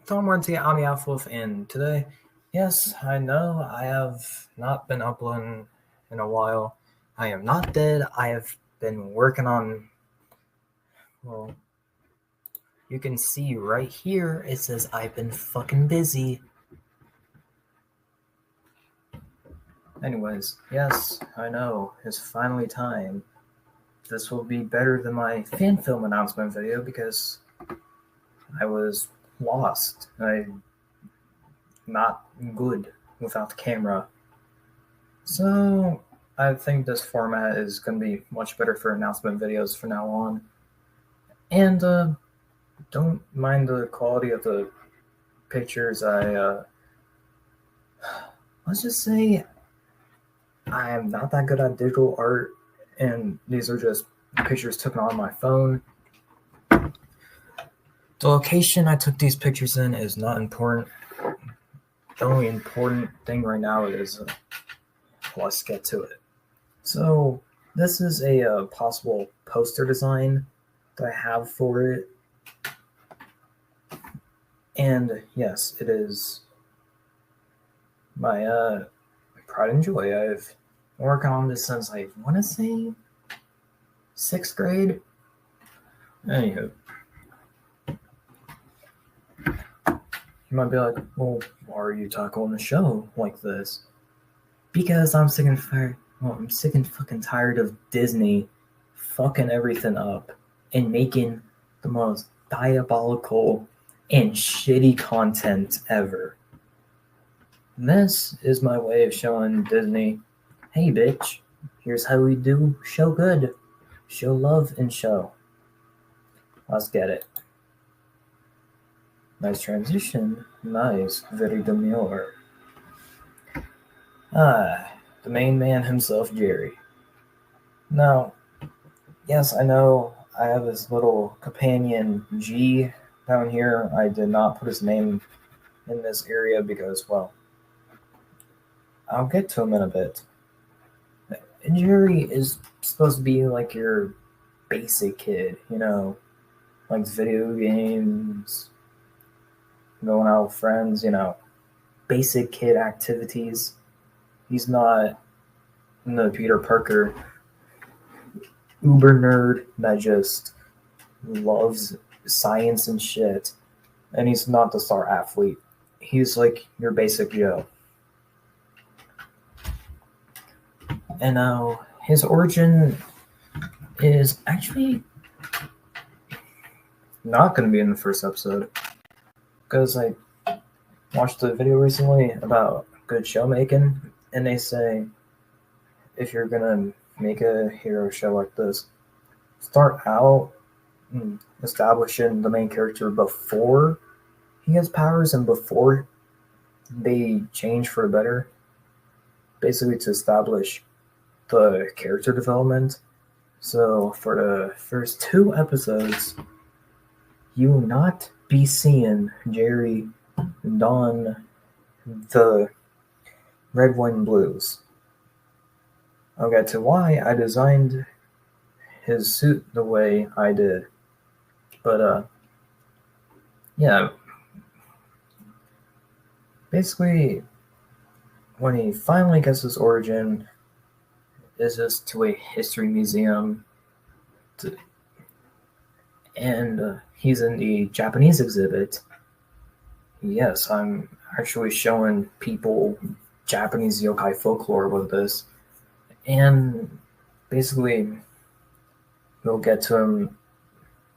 Tom I'm Wolf, and today, yes, I know I have not been uploading in a while. I am not dead. I have been working on, well, you can see right here, it says I've been fucking busy. Anyways, yes, I know, it's finally time. This will be better than my fan film announcement video because I was lost. I'm not good without the camera. So I think this format is going to be much better for announcement videos from now on. And don't mind the quality of the pictures. Let's just say I am not that good at digital art, and these are just pictures taken on my phone. The location I took these pictures in is not important. The only important thing right now is let's get to it. So this is a possible poster design that I have for it. And yes, it is my pride and joy. I've been working on this since I want to say 6th grade. Anywho, you might be like, well, why are you tackling the show like this? Because I'm sick and fucking tired of Disney fucking everything up and making the most diabolical and shitty content ever. This is my way of showing Disney, hey bitch, here's how we do show good. Show love and show. Let's get it. Nice transition. Nice. Very demure. The main man himself, Jerry. Now, yes, I know I have this little companion G down here. I did not put his name in this area because, well, I'll get to him in a bit. Jerry is supposed to be like your basic kid, likes video games, going out with friends, basic kid activities. He's not the Peter Parker uber nerd that just loves science and shit. And he's not the star athlete. He's like your basic Joe. And now his origin is actually not going to be in the first episode. Because I watched a video recently about good show making, and they say if you're going to make a hero show like this, start out establishing the main character before he has powers and before they change for the better. Basically to establish the character development. So for the first 2 episodes, you will not be seeing Jerry don the red, white, and blues. I'll get to why I designed his suit the way I did. But, yeah. Basically, when he finally gets his origin, is just to a history museum. And he's in the Japanese exhibit. Yes, I'm actually showing people Japanese yokai folklore with this. And basically, we'll get to him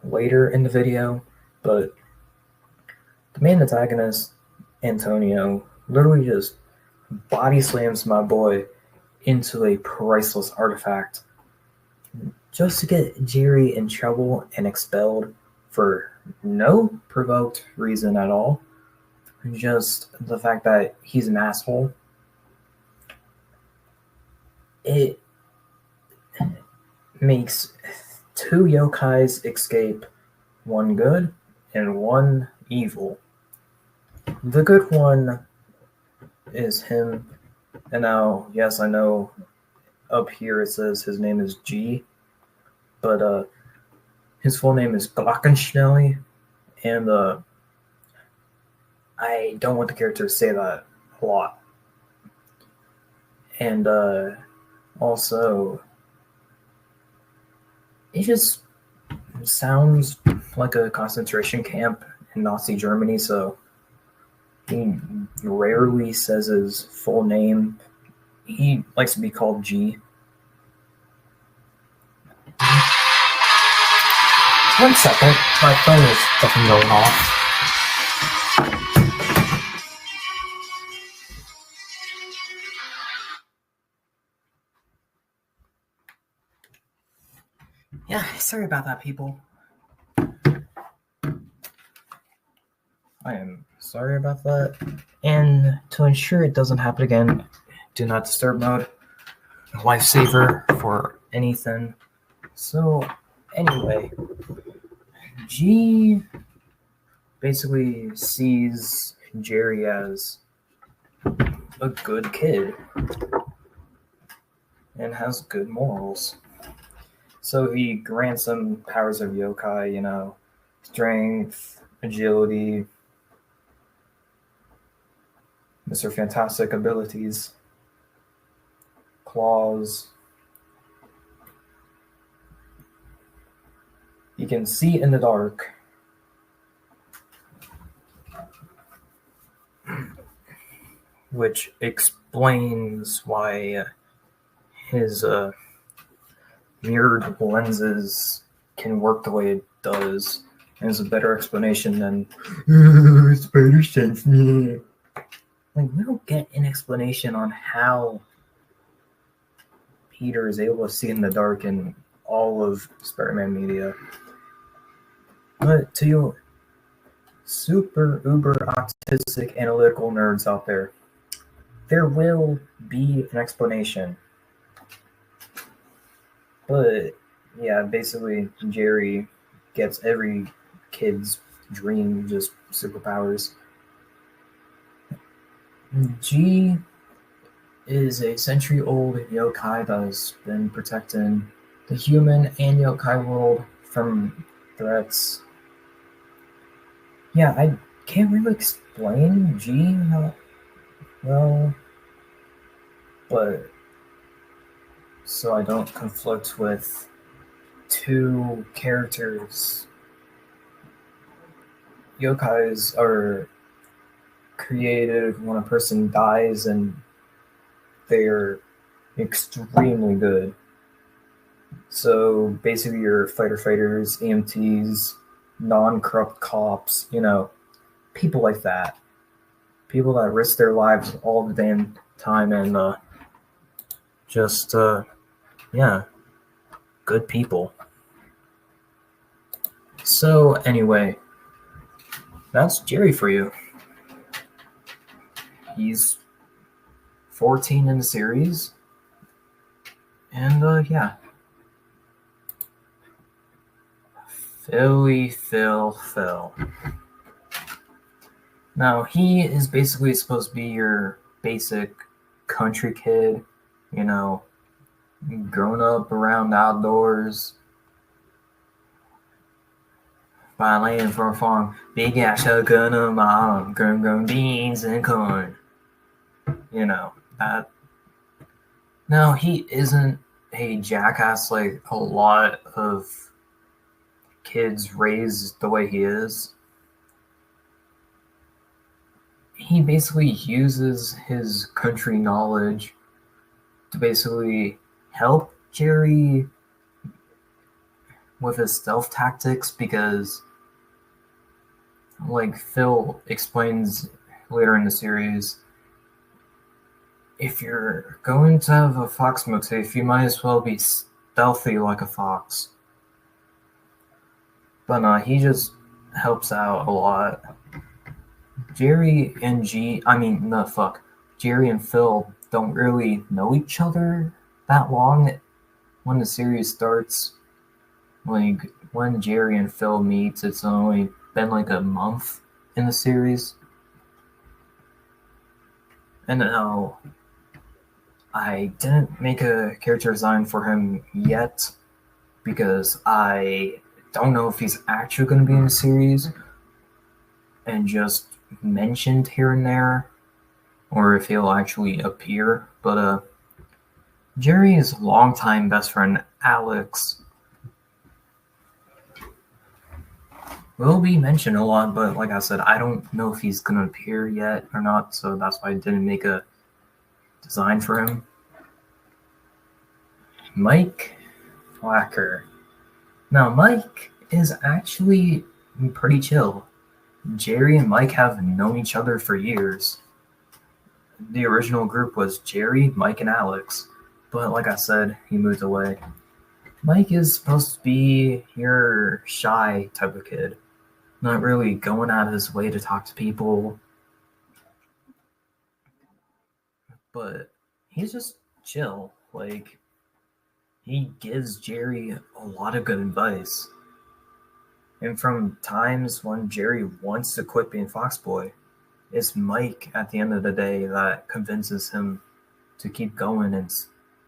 later in the video, but the main antagonist, Antonio, literally just body slams my boy into a priceless artifact just to get Jerry in trouble and expelled for no provoked reason at all. Just the fact that he's an asshole. It makes 2 yokais escape, 1 good and 1 evil. The good one is him. And now, yes, I know up here it says his name is G, but his full name is Glockenschnelli, and I don't want the character to say that a lot. And also, it just sounds like a concentration camp in Nazi Germany, so he rarely says his full name. He likes to be called G. One second, my phone is fucking going off. Yeah, sorry about that, people. I am sorry about that. And to ensure it doesn't happen again, do not disturb mode. Lifesaver for anything. So, anyway, G basically sees Jerry as a good kid and has good morals. So he grants him powers of yokai, strength, agility, Mr. Fantastic abilities, claws. He can see in the dark. Which explains why his mirrored lenses can work the way it does. And is a better explanation than spider sense. Like, we don't get an explanation on how Peter is able to see in the dark in all of Spider-Man media. But to you super uber autistic analytical nerds out there will be an explanation. But yeah, basically Jerry gets every kid's dream, just superpowers. G is a century-old yokai that has been protecting the human and yokai world from threats. Yeah, I can't really explain G well, but so I don't conflict with two characters. Yokais are created when a person dies and they're extremely good. So basically your fighters, EMTs, non-corrupt cops, people like that. People that risk their lives all the damn time and good people. So anyway, that's Jerry for you. He's 14 in the series. And yeah. Phil. Now, he is basically supposed to be your basic country kid, grown up around outdoors, by land from a farm, big ass shotgun on my arm, grown beans and corn. That. No, he isn't a jackass like a lot of kids raised the way he is. He basically uses his country knowledge to basically help Jerry with his stealth tactics because, like Phil explains later in the series, if you're going to have a fox motif, you might as well be stealthy like a fox. But he just helps out a lot. Jerry and Jerry and Phil don't really know each other that long when the series starts. Like, when Jerry and Phil meet, it's only been like a month in the series. And now, I didn't make a character design for him yet because I don't know if he's actually going to be in the series. And just mentioned here and there, or if he'll actually appear. But Jerry's longtime best friend Alex will be mentioned a lot, but like I said, I don't know if he's gonna appear yet or not, so that's why I didn't make a design for him. Mike Flacker. Now, Mike is actually pretty chill. Jerry and Mike have known each other for years. The original group was Jerry, Mike, and Alex, but like I said, he moved away. Mike is supposed to be your shy type of kid, not really going out of his way to talk to people, but he's just chill. Like, he gives Jerry a lot of good advice. And from times when Jerry wants to quit being Foxboy, it's Mike at the end of the day that convinces him to keep going and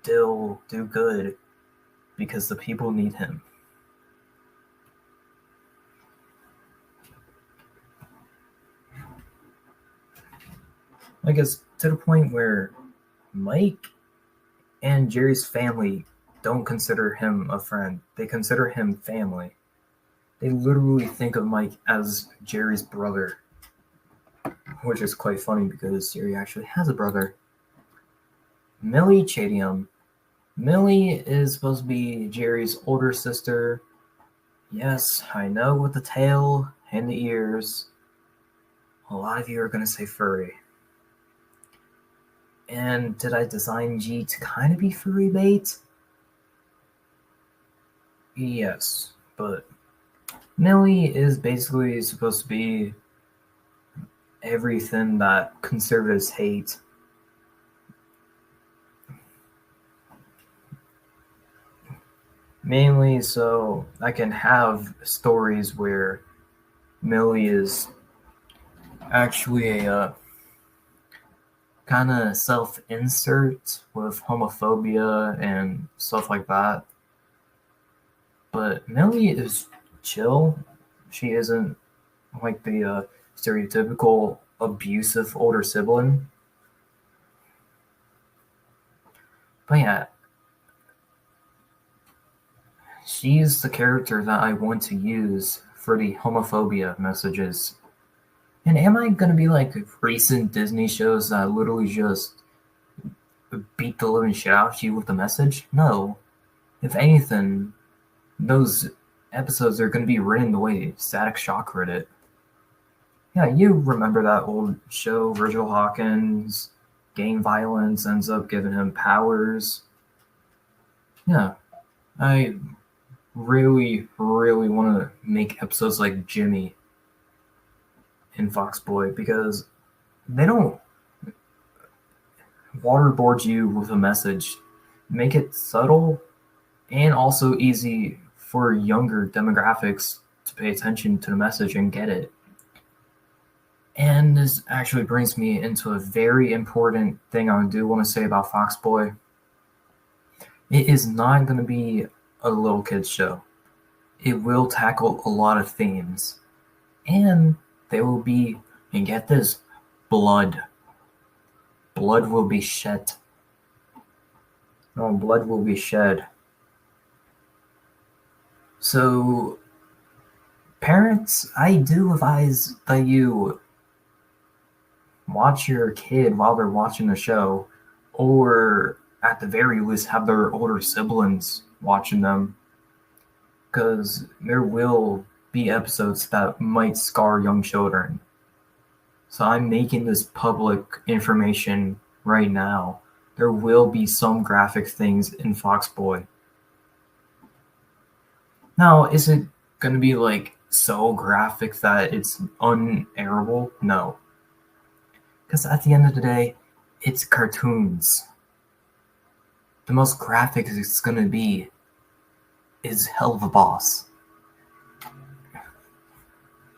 still do good because the people need him. Like, it's to the point where Mike and Jerry's family don't consider him a friend. They consider him family. They literally think of Mike as Jerry's brother, which is quite funny because Jerry actually has a brother. Millie Chadium. Millie is supposed to be Jerry's older sister. Yes, I know, with the tail and the ears. A lot of you are going to say furry. And did I design G to kind of be furry bait? Yes, but Millie is basically supposed to be everything that conservatives hate. Mainly so I can have stories where Millie is actually a kind of self-insert with homophobia and stuff like that. But Millie is chill. She isn't like the stereotypical abusive older sibling. But yeah, she's the character that I want to use for the homophobia messages. And am I going to be like recent Disney shows that literally just beat the living shit out of you with the message? No. If anything, those episodes are going to be written the way Static Shock wrote it. Yeah, you remember that old show, Virgil Hawkins, gang violence ends up giving him powers. Yeah, I really, really want to make episodes like Jimmy in Foxboy because they don't waterboard you with a message. Make it subtle and also easy for younger demographics to pay attention to the message and get it. And this actually brings me into a very important thing I do want to say about Foxboy. It is not going to be a little kid's show. It will tackle a lot of themes. And there will be, and get this, blood. Blood will be shed. No, blood will be shed. So, parents, I do advise that you watch your kid while they're watching the show, or at the very least have their older siblings watching them, because there will be episodes that might scar young children. So I'm making this public information right now. There will be some graphic things in Foxboy. Now, is it going to be like so graphic that it's unairable? No. Because at the end of the day, it's cartoons. The most graphic it's going to be is Helluva Boss.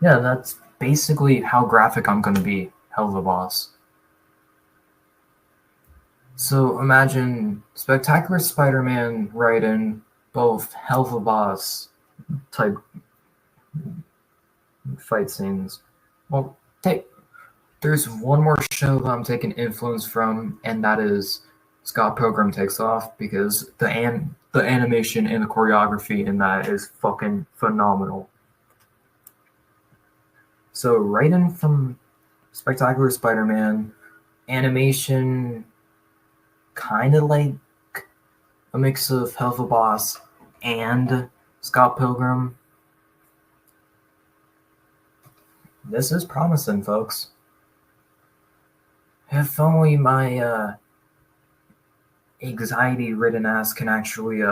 Yeah, that's basically how graphic I'm going to be, Helluva Boss. So imagine Spectacular Spider-Man writing both Helluva Boss type fight scenes. Well, There's one more show that I'm taking influence from, and that is Scott Pilgrim Takes Off, because the animation and the choreography in that is fucking phenomenal. So right in from Spectacular Spider-Man, animation kind of like a mix of Helluva Boss and Scott Pilgrim. This is promising, folks. If only my anxiety-ridden ass can actually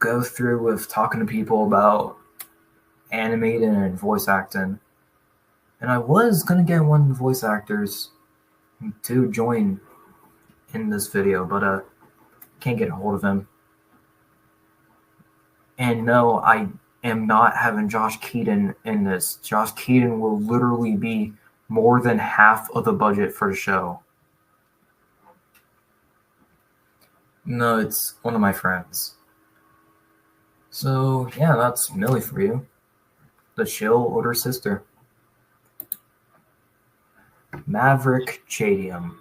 go through with talking to people about animating and voice acting. And I was gonna get one of the voice actors to join in this video, but can't get a hold of him. And no, I am not having Josh Keaton in this. Josh Keaton will literally be more than half of the budget for the show. No, it's one of my friends. So yeah, that's Millie for you. The chill older sister. Maverick Chadium.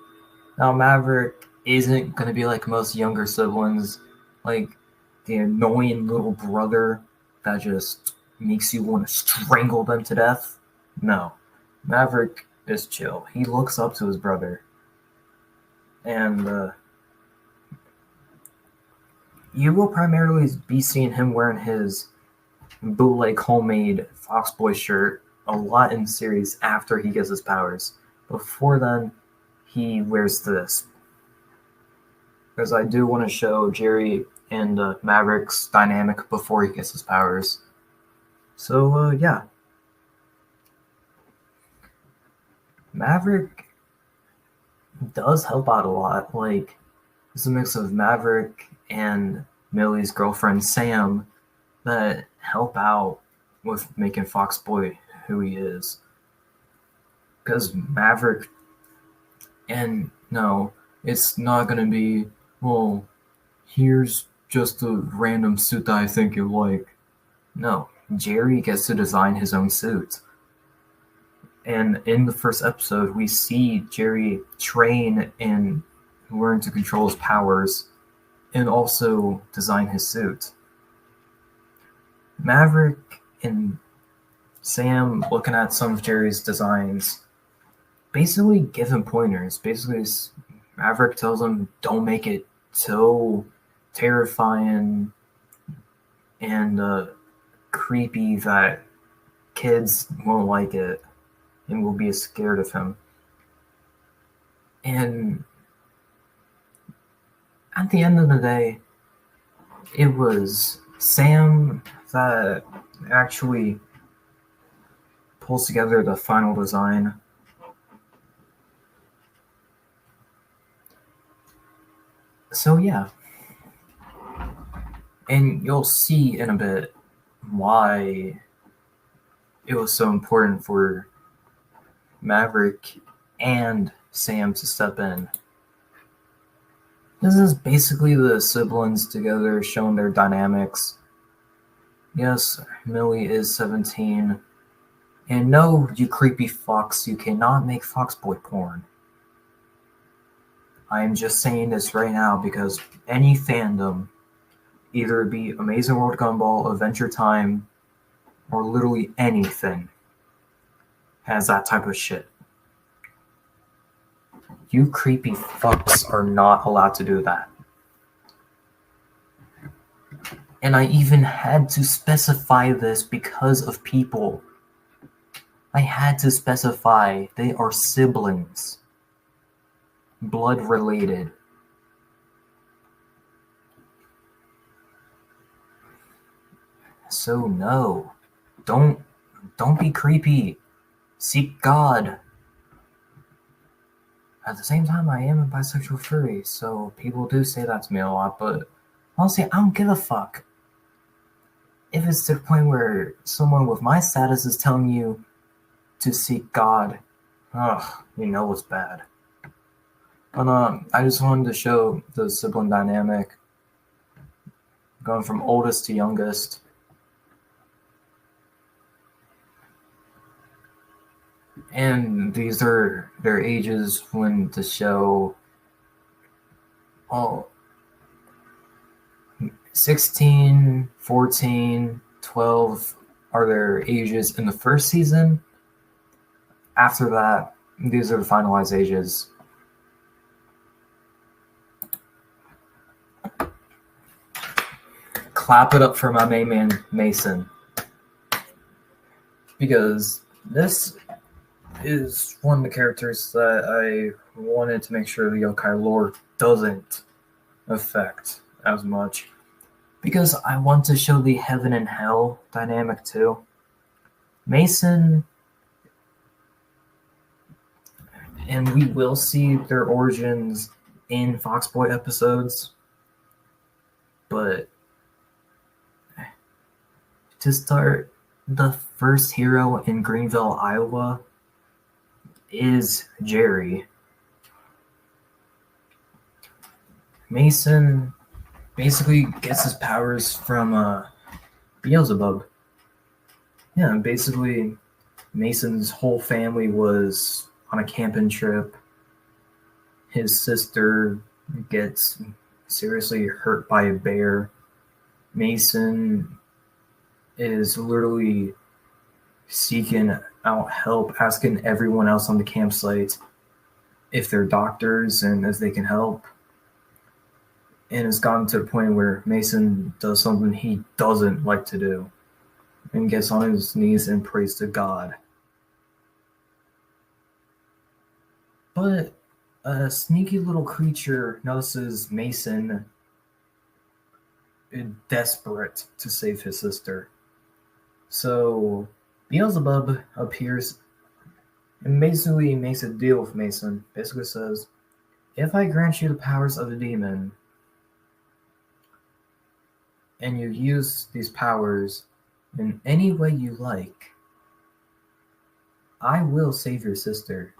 Now Maverick isn't gonna be like most younger siblings, like the annoying little brother that just makes you want to strangle them to death. No, Maverick is chill. He looks up to his brother, and you will primarily be seeing him wearing his bootleg homemade Foxboy shirt a lot in the series after he gets his powers. Before then, he wears this. Because I do want to show Jerry and Maverick's dynamic before he gets his powers. So, yeah. Maverick does help out a lot. Like, it's a mix of Maverick and Millie's girlfriend, Sam, that help out with making Foxboy who he is. Because Maverick, and no, it's not going to be, well, here's just a random suit that I think you like. No, Jerry gets to design his own suit. And in the first episode, we see Jerry train and learn to control his powers and also design his suit. Maverick and Sam, looking at some of Jerry's designs, basically give him pointers. Basically, Maverick tells him, don't make it so terrifying and creepy that kids won't like it and will be scared of him. And at the end of the day, it was Sam that actually pulls together the final design. So yeah. And you'll see in a bit why it was so important for Maverick and Sam to step in. This is basically the siblings together showing their dynamics. Yes, Millie is 17. And no, you creepy fox, you cannot make Foxboy porn. I am just saying this right now because any fandom, either it be Amazing World Gumball, Adventure Time, or literally anything, has that type of shit. You creepy fucks are not allowed to do that. And I even had to specify this because of people. I had to specify they are siblings. Blood related. So no. Don't be creepy. Seek God. At the same time, I am a bisexual furry, so people do say that to me a lot, but honestly, I don't give a fuck. If it's to the point where someone with my status is telling you to seek God, you know it's bad. But I just wanted to show the sibling dynamic, going from oldest to youngest. And these are their ages when the show all 16, 14, 12 are their ages in the first season. After that, these are the finalized ages. Clap it up for my main man, Mason. Because this is one of the characters that I wanted to make sure the yokai lore doesn't affect as much. Because I want to show the heaven and hell dynamic too. Mason, and we will see their origins in Foxboy episodes, but to start, the first hero in Greenville, Iowa is Jerry. Mason basically gets his powers from Beelzebub. Yeah, basically Mason's whole family was on a camping trip. His sister gets seriously hurt by a bear. Mason is literally seeking out help, asking everyone else on the campsite if they're doctors and if they can help. And it's gotten to the point where Mason does something he doesn't like to do and gets on his knees and prays to God. But a sneaky little creature notices Mason desperate to save his sister. So Beelzebub appears and basically makes a deal with Mason. Basically says, if I grant you the powers of a demon, and you use these powers in any way you like, I will save your sister.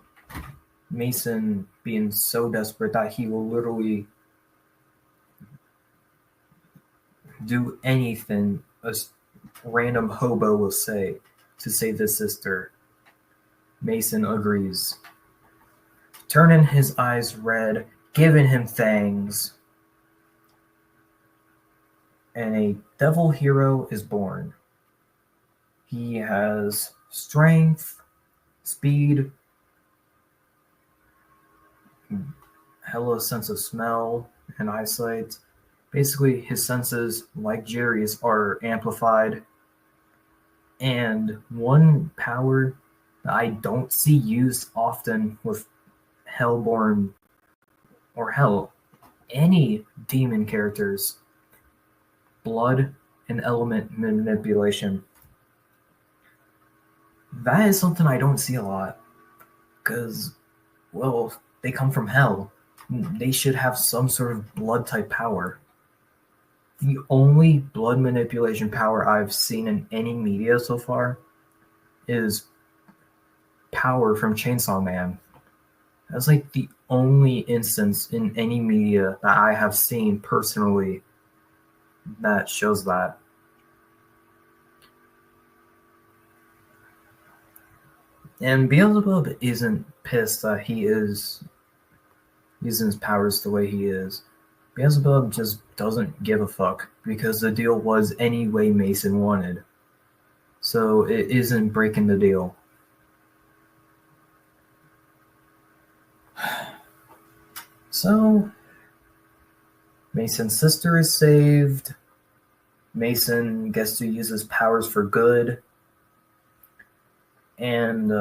Mason being so desperate that he will literally do anything a random hobo will say to save his sister. Mason agrees, turning his eyes red, giving him fangs, and a devil hero is born. He has strength, speed, hella sense of smell and eyesight. Basically, his senses, like Jerry's, are amplified. And one power that I don't see used often with Hellborn or hell, any demon characters, blood and element manipulation. That is something I don't see a lot. Because, well, they come from hell. They should have some sort of blood type power. The only blood manipulation power I've seen in any media so far is power from Chainsaw Man. That's like the only instance in any media that I have seen personally that shows that. And Beelzebub isn't pissed that he is using his powers the way he is. Beelzebub just doesn't give a fuck because the deal was any way Mason wanted. So it isn't breaking the deal. So Mason's sister is saved. Mason gets to use his powers for good. And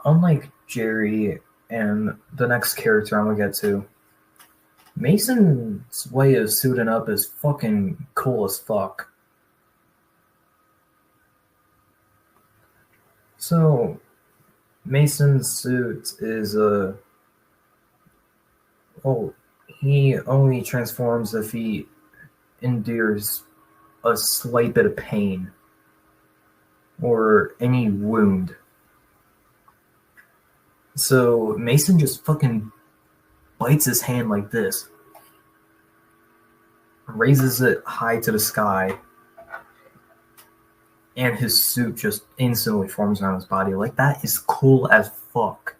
unlike Jerry and the next character I'm going to get to, Mason's way of suiting up is fucking cool as fuck. So, Mason's suit is he only transforms if he endures a slight bit of pain or any wound. So Mason just fucking bites his hand like this, raises it high to the sky, and his suit just instantly forms around his body. Like, that is cool as fuck.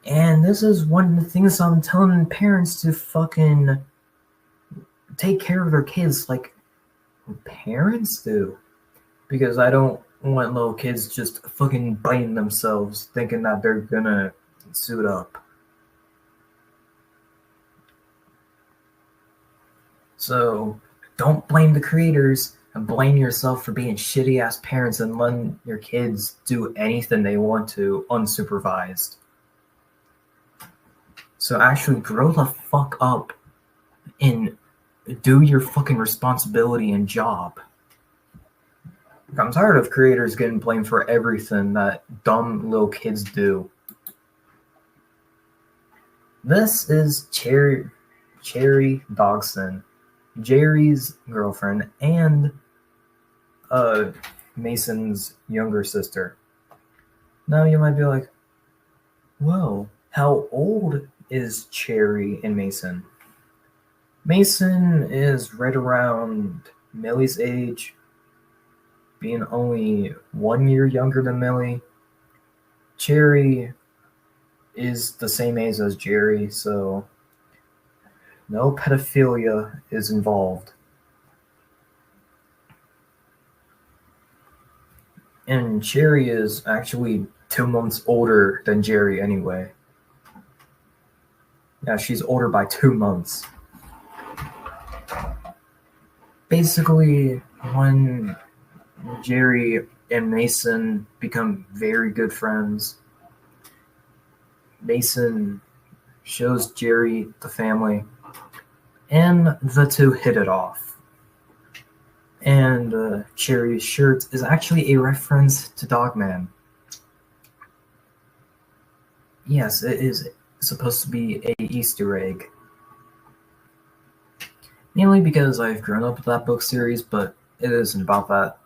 And this is one of the things I'm telling parents to fucking take care of their kids like parents do. Because I don't want little kids just fucking biting themselves thinking that they're gonna suit up. So don't blame the creators and blame yourself for being shitty ass parents and letting your kids do anything they want to unsupervised. So actually grow the fuck up and do your fucking responsibility and job. I'm tired of creators getting blamed for everything that dumb little kids do. This is Cherry Dodson, Jerry's girlfriend, and Mason's younger sister. Now you might be like, whoa, how old is Cherry and Mason? Mason is right around Millie's age, being only 1 year younger than Millie. Cherry is the same age as Jerry, so no pedophilia is involved. And Cherry is actually 2 months older than Jerry anyway. Yeah, she's older by 2 months. Basically, when Jerry and Mason become very good friends, Mason shows Jerry the family, and the two hit it off. And Cherry's shirt is actually a reference to Dogman. Yes, it is supposed to be a Easter egg. Mainly because I've grown up with that book series, but it isn't about that.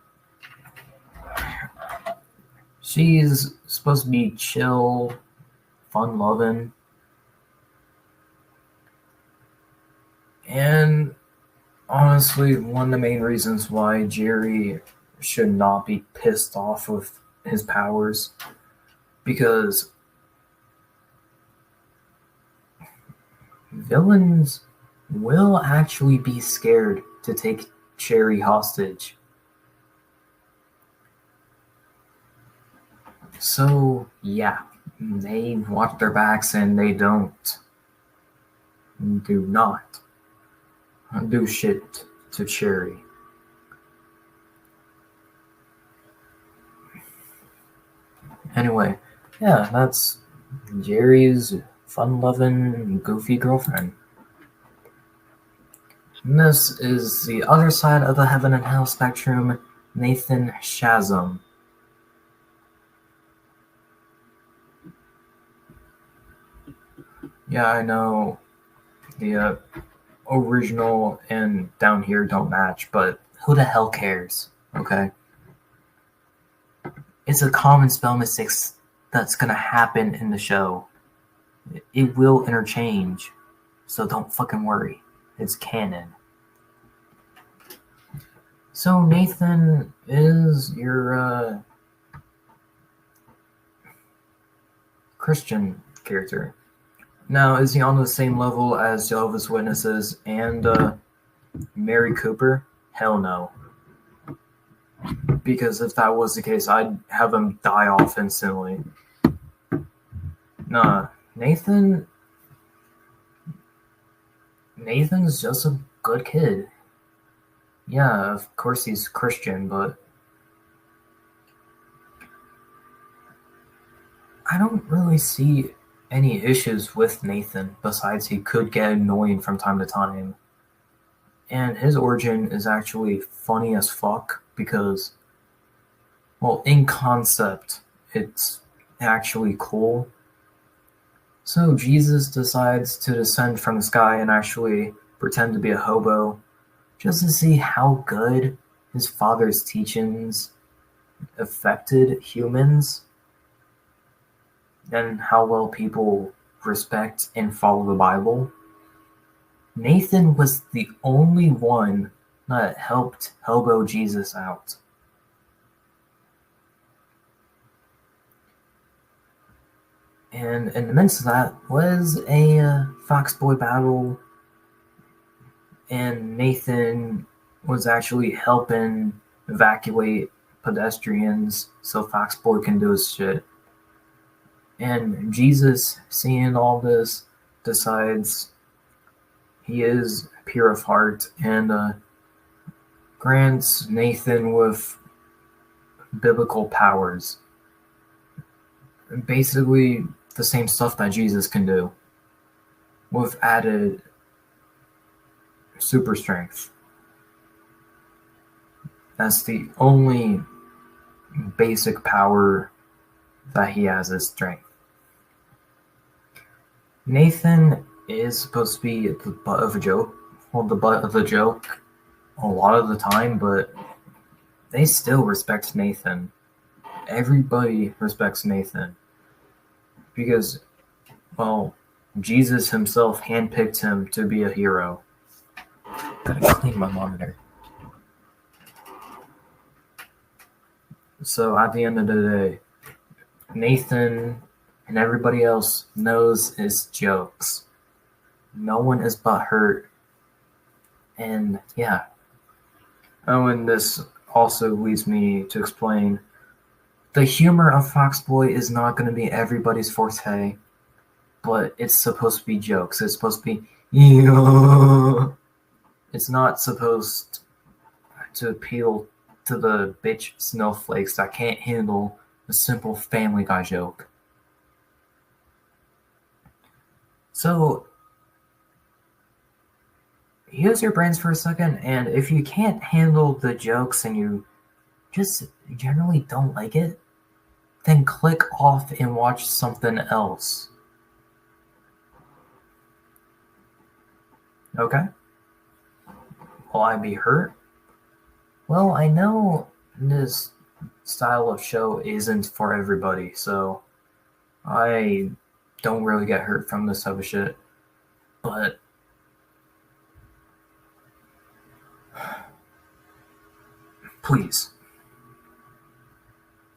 She's supposed to be chill, fun-loving, and honestly, one of the main reasons why Jerry should not be pissed off with his powers, because villains will actually be scared to take Cherry hostage. So, yeah, they watch their backs and they do not do shit to Cherry. Anyway, yeah, that's Jerry's fun-loving, goofy girlfriend. And this is the other side of the heaven and hell spectrum, Nathan Shazam. Yeah, I know the original and down here don't match, but who the hell cares, okay? It's a common spell mistake that's gonna happen in the show. It will interchange, so don't fucking worry. It's canon. So Nathan is your Christian character. Now, is he on the same level as Jehovah's Witnesses and Mary Cooper? Hell no. Because if that was the case, I'd have him die off instantly. Nah, Nathan's just a good kid. Yeah, of course he's Christian, but I don't really see any issues with Nathan besides he could get annoying from time to time. And his origin is actually funny as fuck because, well, in concept, it's actually cool. So Jesus decides to descend from the sky and actually pretend to be a hobo just to see how good his father's teachings affected humans and how well people respect and follow the Bible. Nathan was the only one that helped elbow Jesus out. And in the midst of that was a Foxboy battle, and Nathan was actually helping evacuate pedestrians so Foxboy can do his shit. And Jesus, seeing all this, decides he is pure of heart and grants Nathan with biblical powers. Basically, the same stuff that Jesus can do, with added super strength. That's the only basic power that he has, is strength. Nathan is supposed to be the butt of a joke. Well, the butt of the joke a lot of the time, but they still respect Nathan. Everybody respects Nathan. Because, well, Jesus himself handpicked him to be a hero. Gotta clean my monitor. So at the end of the day, Nathan and everybody else knows his jokes. No one is butthurt. And yeah. Oh, and this also leads me to explain the humor of Foxboy is not going to be everybody's forte, but it's supposed to be jokes. It's supposed to be, yeah. It's not supposed to appeal to the bitch snowflakes that can't handle a simple Family Guy joke. So, use your brains for a second, and if you can't handle the jokes and you just generally don't like it, then click off and watch something else. Okay? Will I be hurt? Well, I know this style of show isn't for everybody, so I don't really get hurt from this type of shit. But please,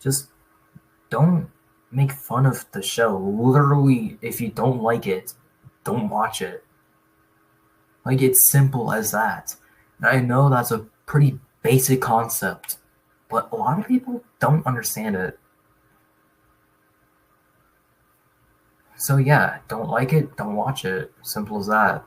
just don't make fun of the show. Literally, if you don't like it, don't watch it. Like, it's simple as that. And I know that's a pretty basic concept, but a lot of people don't understand it. So yeah, don't like it, don't watch it. Simple as that.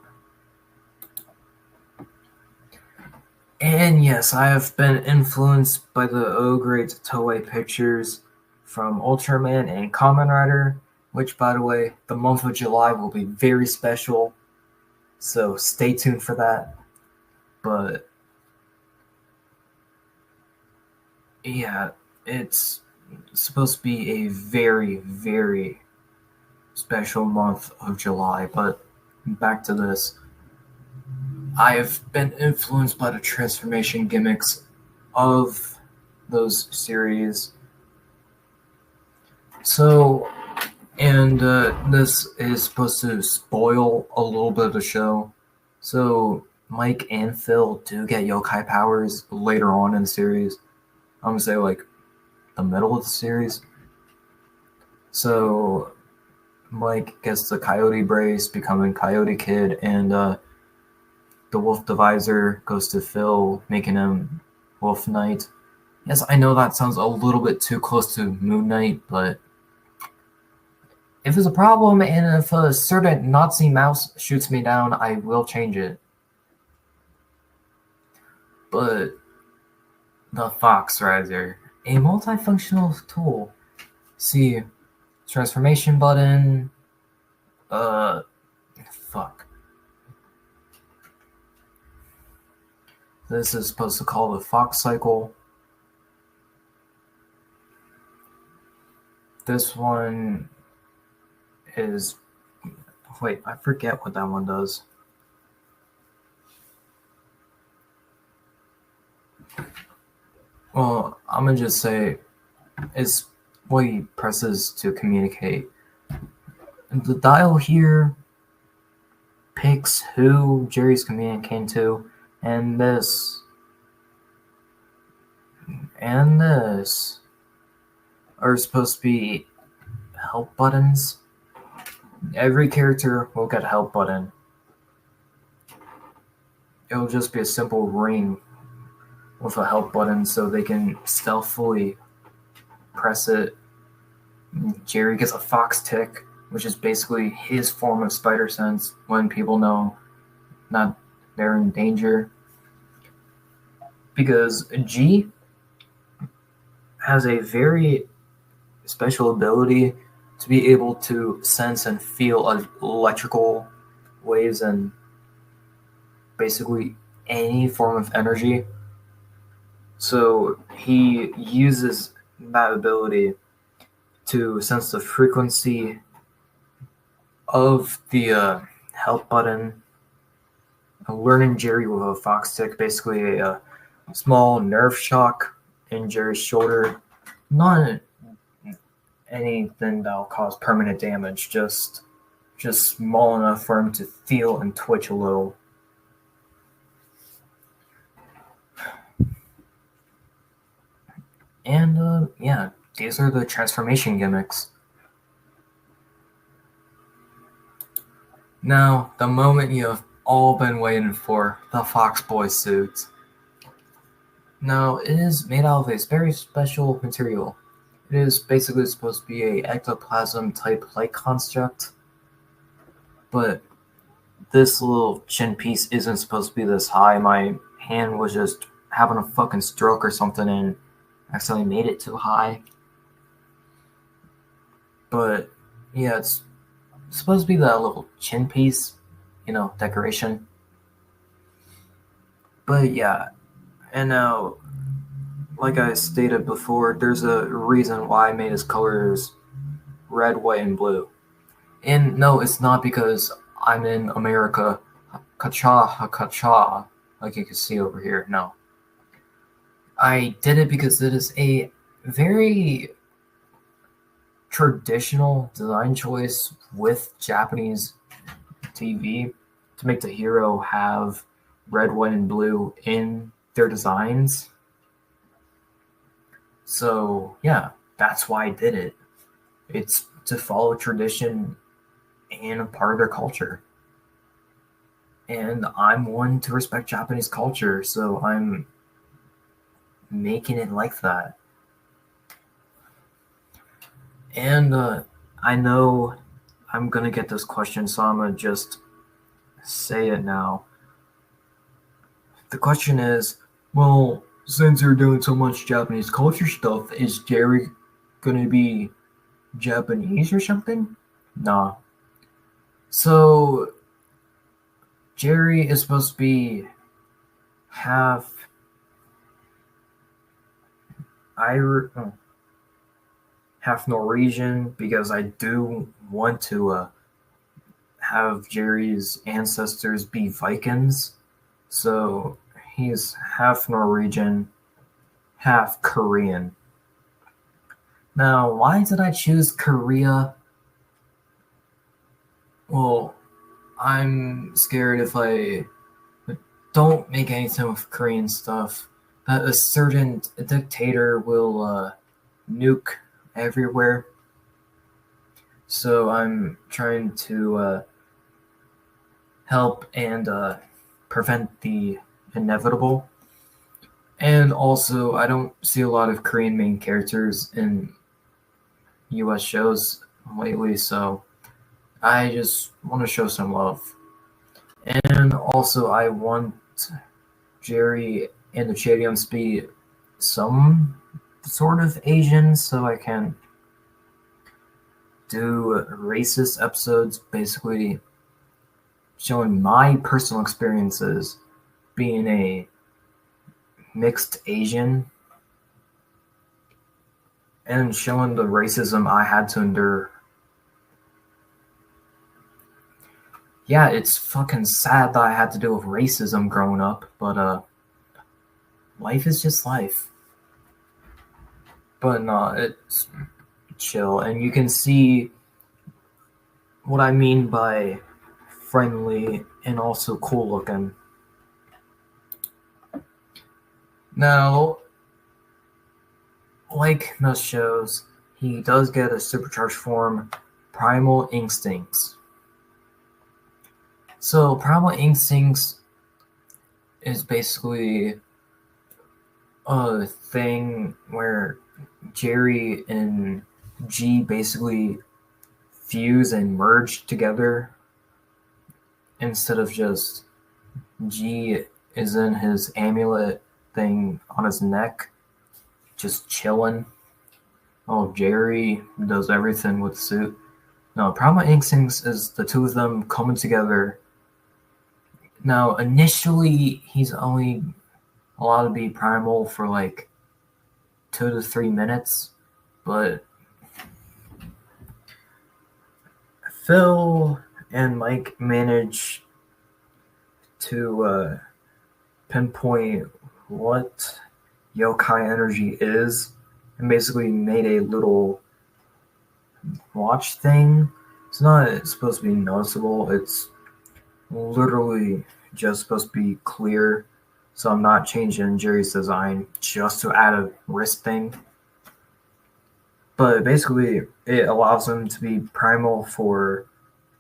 And yes, I have been influenced by the great Toei pictures from Ultraman and Kamen Rider, which, by the way, the month of July will be very special, so stay tuned for that. But yeah, it's supposed to be a very, very special month of July. But back to this. I have been influenced by the transformation gimmicks of those series. So, and this is supposed to spoil a little bit of the show. So, Mike and Phil do get yokai powers later on in the series. I'm going to say, like, the middle of the series. So, Mike gets the Coyote Brace, becoming Coyote Kid, and the Wolf Divisor goes to Phil, making him Wolf Knight. Yes, I know that sounds a little bit too close to Moon Knight, but if there's a problem and if a certain Nazi mouse shoots me down, I will change it. But the Fox Riser, a multifunctional tool. See, transformation button, fuck. This is supposed to call the Fox cycle. This one is... Wait, I forget what that one does. Well, I'm going to just say it's what he presses to communicate. The dial here picks who Jerry's communicating to, and this and this are supposed to be help buttons. Every character will get a help button. It'll just be a simple ring with a help button so they can stealthily press it. Jerry gets a fox tick, which is basically his form of spider sense when people know not they're in danger. Because G has a very special ability to be able to sense and feel electrical waves and basically any form of energy. So he uses that ability to sense the frequency of the help button. Learning Jerry with a fox tick, basically a small nerve shock in Jerry's shoulder. Not anything that'll cause permanent damage, just small enough for him to feel and twitch a little. And yeah, these are the transformation gimmicks. Now, the moment you have all been waiting for, the Fox Boy suit. Now, it is made out of a very special material. It is basically supposed to be a ectoplasm type light construct, but this little chin piece isn't supposed to be this high. My hand was just having a fucking stroke or something and accidentally made it too high. But yeah, it's supposed to be that little chin piece, decoration. But yeah, and now, like I stated before, there's a reason why I made his colors red, white, and blue. And no, it's not because I'm in America, kacha, like you can see over here. No. I did it because it is a very traditional design choice with Japanese TV to make the hero have red, white, and blue in their designs. So yeah, that's why I did it. It's to follow tradition and a part of their culture. And I'm one to respect Japanese culture, so I'm making it like that. And I know I'm gonna get this question, so I'm gonna just say it now. The question is, well, since you're doing so much Japanese culture stuff, is Jerry gonna be Japanese or something? Nah. So Jerry is supposed to be half half Norwegian, because I do want to have Jerry's ancestors be Vikings. So he's half Norwegian, half Korean. Now, why did I choose Korea? Well, I'm scared if I don't make anything with Korean stuff, that a certain dictator will nuke everywhere. So I'm trying to help and prevent the inevitable. And also, I don't see a lot of Korean main characters in US shows lately, so I just want to show some love. And also, I want Jerry and the Chadiums to be some sort of Asian, so I can do racist episodes, basically showing my personal experiences being a mixed Asian and showing the racism I had to endure. Yeah, it's fucking sad that I had to deal with racism growing up, but life is just life. But no, it's chill, and you can see what I mean by friendly and also cool looking. Now, like most shows, he does get a supercharged form, Primal Instincts. So Primal Instincts is basically a thing where Jerry and G basically fuse and merge together instead of just G is in his amulet thing on his neck, just chilling. Oh, Jerry does everything with the suit. No, Primal Instincts is the two of them coming together. Now, initially, he's only allowed to be primal for like 2 to 3 minutes, but Phil and Mike managed to pinpoint what yokai energy is and basically made a little watch thing. It's not supposed to be noticeable, it's literally just supposed to be clear. So I'm not changing Jerry's design just to add a wrist thing. But basically, it allows him to be primal for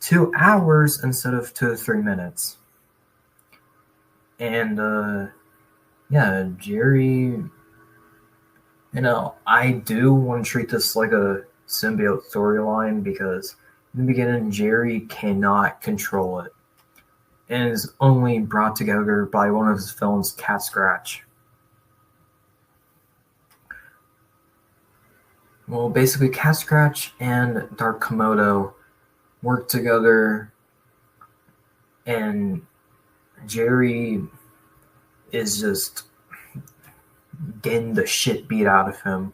2 hours instead of 2 to 3 minutes. And yeah, Jerry, I do want to treat this like a symbiote storyline because in the beginning, Jerry cannot control it and is only brought together by one of his villains, Cat Scratch. Well, basically, Cat Scratch and Dark Komodo work together, and Jerry is just getting the shit beat out of him.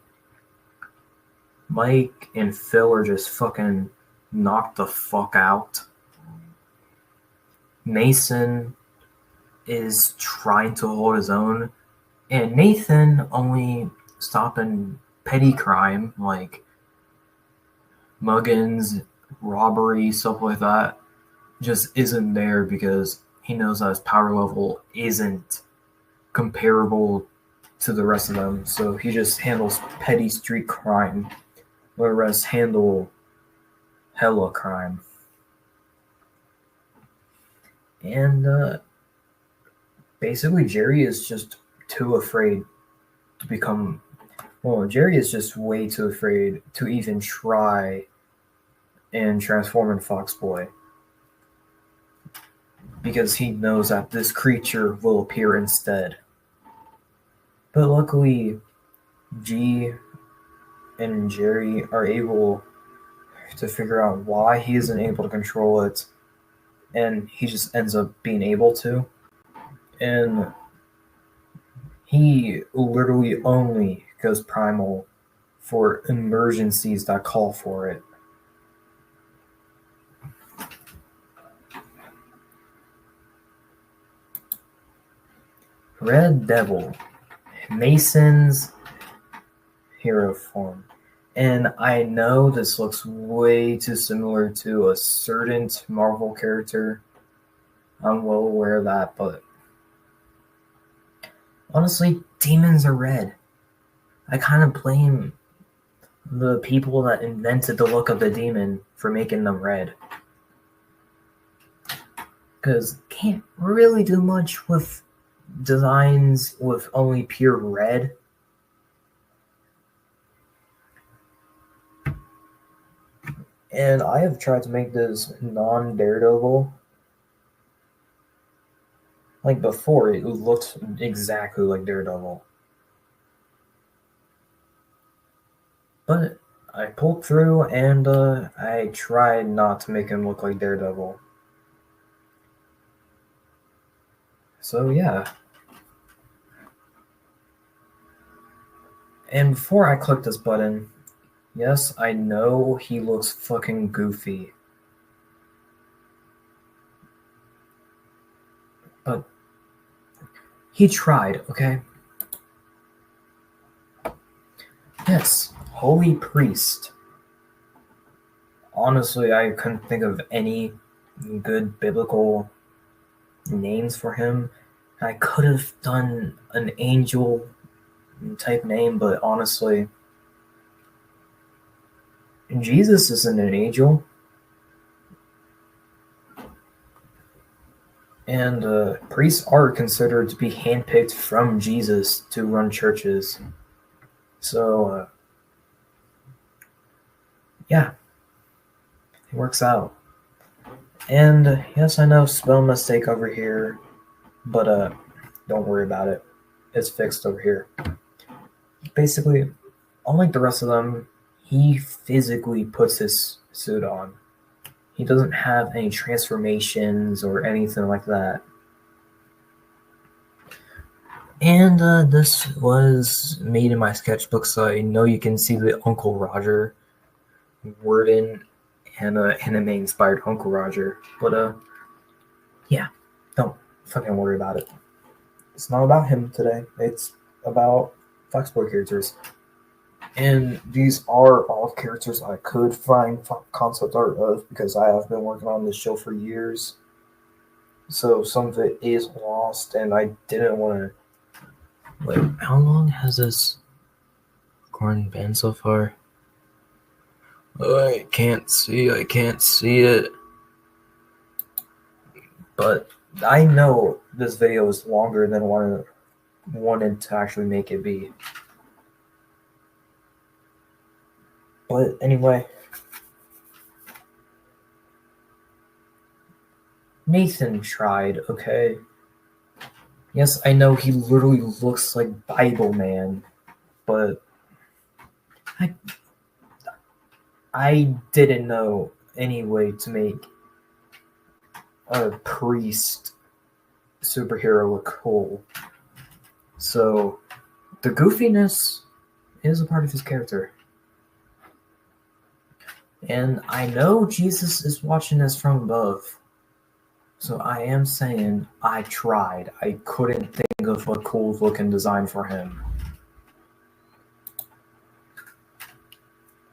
Mike and Phil are just fucking knocked the fuck out. Mason is trying to hold his own, and Nathan only stopping petty crime like muggings, robbery, stuff like that, just isn't there because he knows that his power level isn't comparable to the rest of them. So he just handles petty street crime, whereas handle hella crime. And basically, Jerry is just too afraid to become. Well, Jerry is just way too afraid to even try and transform in Foxboy because he knows that this creature will appear instead. But luckily, G and Jerry are able to figure out why he isn't able to control it, and he just ends up being able to. And he literally only goes primal for emergencies that call for it. Red Devil, Mason's hero form. And I know this looks way too similar to a certain Marvel character. I'm well aware of that, but honestly, demons are red. I kind of blame the people that invented the look of the demon for making them red. Because can't really do much with designs with only pure red. And I have tried to make this non-Daredevil. Like before, it looked exactly like Daredevil. But I pulled through and I tried not to make him look like Daredevil. So yeah. And before I click this button, yes, I know he looks fucking goofy. But he tried, okay? Yes, Holy Priest. Honestly, I couldn't think of any good biblical names for him. I could have done an angel type name, but honestly, Jesus isn't an angel. And priests are considered to be handpicked from Jesus to run churches. So, yeah, it works out. And yes, I know, spell mistake over here, but don't worry about it. It's fixed over here. Basically, unlike the rest of them, he physically puts his suit on. He doesn't have any transformations or anything like that. And this was made in my sketchbook, so I know you can see the Uncle Roger wording and anime-inspired Uncle Roger. But yeah, don't fucking worry about it. It's not about him today. It's about Foxboy characters. And these are all characters I could find concept art of because I have been working on this show for years. So some of it is lost, and I didn't want to. Wait, how long has this recording been so far? Oh, I can't see it. But I know this video is longer than I wanted to actually make it be. But anyway, Nathan tried, okay? Yes, I know he literally looks like Bible Man, but I didn't know any way to make a priest superhero look cool. So the goofiness is a part of his character. And I know Jesus is watching this from above. So I am saying I tried. I couldn't think of a cool looking design for him.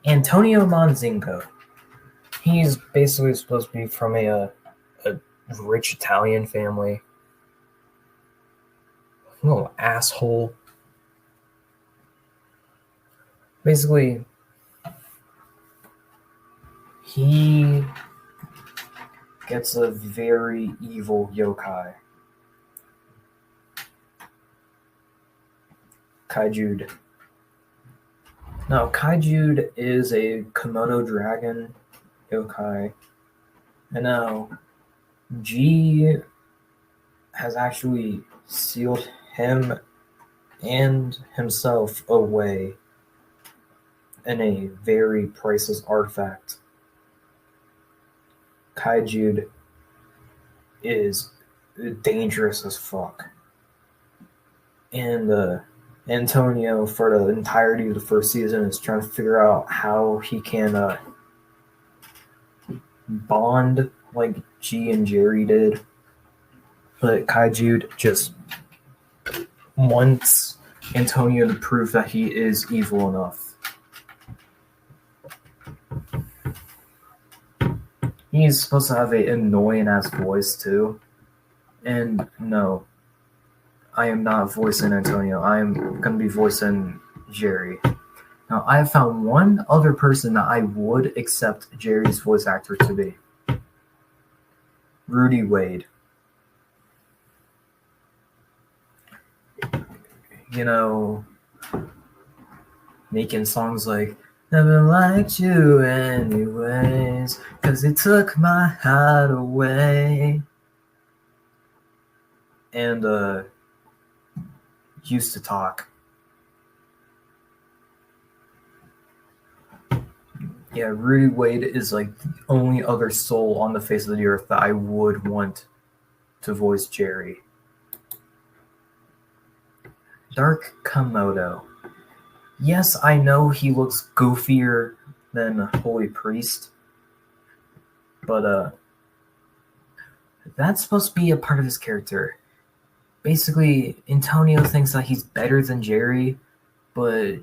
Antonio Monzingo. He's basically supposed to be from a rich Italian family. Little asshole. Basically, he gets a very evil yokai. Kaijud. Now, Kaijud is a Komodo dragon yokai. And now, G has actually sealed him and himself away in a very priceless artifact. Kaijud is dangerous as fuck. And Antonio, for the entirety of the first season, is trying to figure out how he can bond like G and Jerry did. But Kaijud just wants Antonio to prove that he is evil enough. He's supposed to have an annoying-ass voice, too. And no, I am not voicing Antonio. I am going to be voicing Jerry. Now, I have found one other person that I would accept Jerry's voice actor to be. Rudy Wade. You know, making songs like "Never Liked You Anyways, 'cause it took my heart away," and Used to Talk. Yeah, Rudy Wade is like the only other soul on the face of the earth that I would want to voice Jerry. Dark Komodo. Yes, I know he looks goofier than Holy Priest, but that's supposed to be a part of his character. Basically, Antonio thinks that he's better than Jerry, but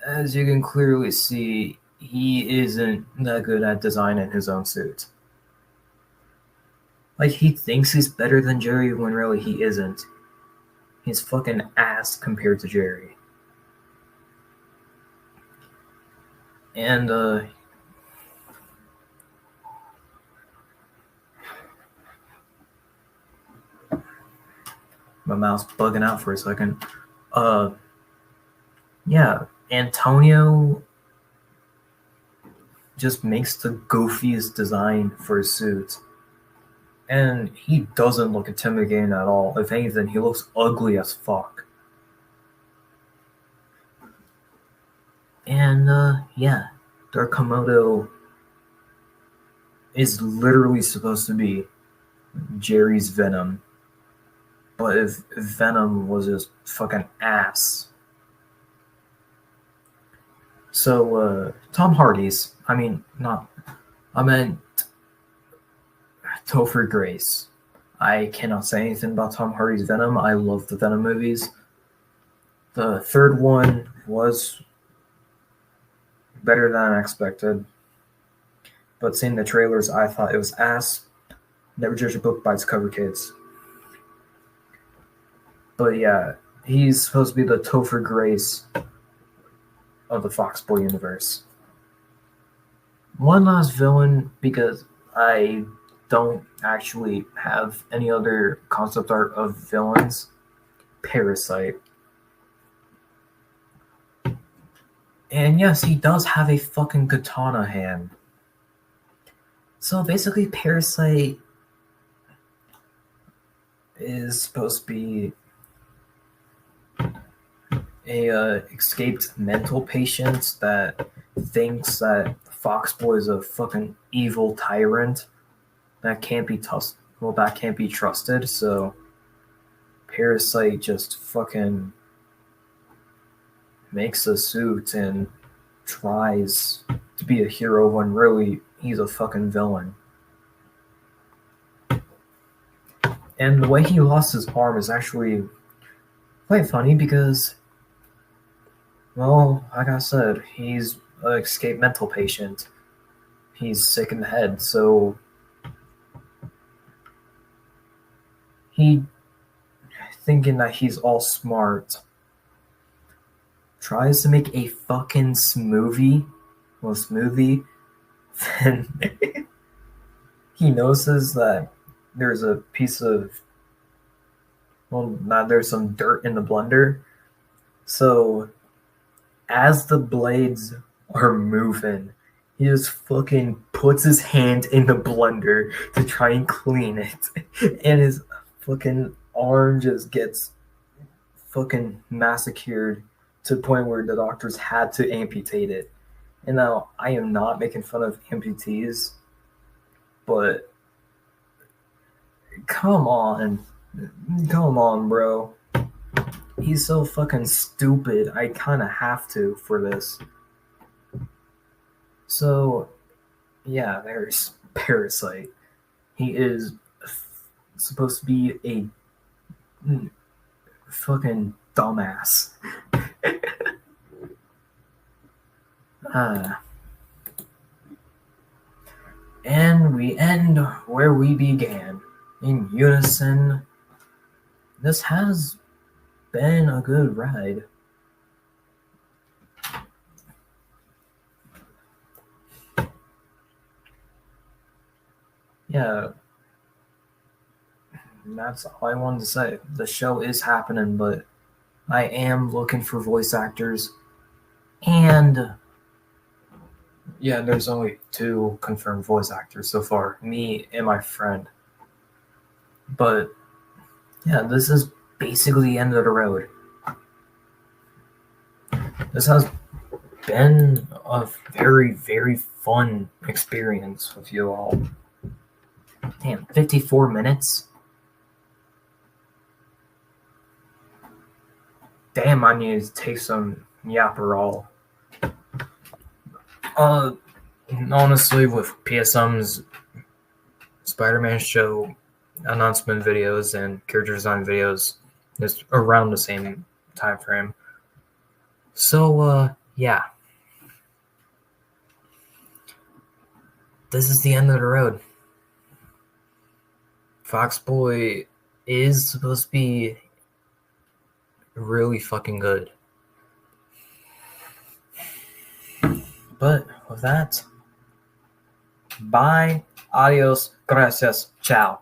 as you can clearly see, he isn't that good at designing his own suit. Like, he thinks he's better than Jerry when really he isn't. He's fucking ass compared to Jerry. And my mouth's bugging out for a second. Yeah, Antonio just makes the goofiest design for his suit. And he doesn't look intimidating at all. If anything, he looks ugly as fuck. And yeah, Dark Komodo is literally supposed to be Jerry's Venom. But if Venom was just fucking ass. So, Tom Hardy's, I meant Topher Grace. I cannot say anything about Tom Hardy's Venom. I love the Venom movies. The third one was better than I expected. But seeing the trailers, I thought it was ass. Never judge a book by its cover, kids. But yeah, he's supposed to be the Topher Grace of the Foxboy universe. One last villain, because I don't actually have any other concept art of villains. Parasite. And yes, he does have a fucking katana hand. So basically, Parasite is supposed to be a escaped mental patient that thinks that Foxboy is a fucking evil tyrant that can't be trusted. So Parasite just fucking makes a suit and tries to be a hero when really he's a fucking villain. And the way he lost his arm is actually quite funny because, well, like I said, he's an escaped mental patient. He's sick in the head, so he, thinking that he's all smart, tries to make a fucking smoothie. Then he notices that there's a piece of, there's some dirt in the blender. So as the blades are moving, he just fucking puts his hand in the blender to try and clean it. And his fucking arm just gets fucking massacred to the point where the doctors had to amputate it. And now, I am not making fun of amputees, but come on, bro. He's so fucking stupid. I kind of have to for this. So, yeah, there's Parasite. He is supposed to be a fucking dumbass. And we end where we began, in unison. This has been a good ride. Yeah, that's all I wanted to say. The show is happening, but I am looking for voice actors. And yeah, there's only 2 confirmed voice actors so far, me and my friend. But yeah, this is basically the end of the road. This has been a very, very fun experience with you all. Damn, 54 minutes? Damn, I need to take some Yaparol. Honestly, with PSM's Spider-Man show announcement videos and character design videos, it's around the same time frame. So, yeah. This is the end of the road. Foxboy is supposed to be really fucking good. But with that, bye, adios, gracias, ciao.